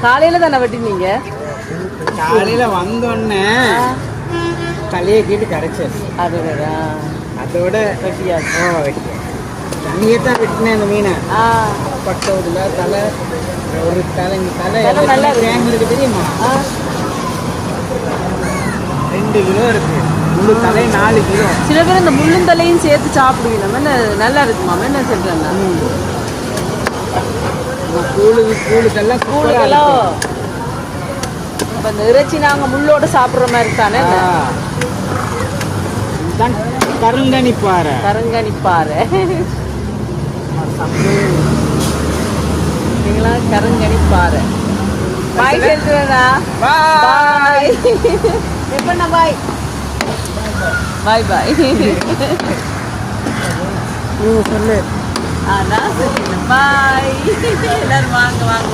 காலையில தானே வெட்டினீங்க? காலையில வந்தோடனே தலையை கேட்டு கரைச்சாச்சு. அதோட வெட்டியாச்சு. தண்ணியே தான் வெட்டினேன் அந்த மீனை. பட்டதுல தலை ஒரு தலை நல்லா இருக்கு தெரியுமா? 2 கிலோ இருக்கு. முழு தலை 4 கிலோ. சில பேர் இந்த முள்ளும் தலையும் சேர்த்து சாப்பிடுவீங்க. நல்லா இருக்குமா? என்ன சொல்றேன்னா கூழுக்கெல்லாம் இப்போ இந்த இறைச்சி நாங்கள் முள்ளோட சாப்பிட்ற மாதிரி தானே. கருங்கணிப்பாறை. நீங்களா கருங்கணிப்பாறை. பாய் சொல்றா. பாய். எப்பண்ணா பாய்? பாய் பாய். சொல்லு. நான் சொல்லிடுறேன் பாய். எல்லாரும் வாங்க வாங்க.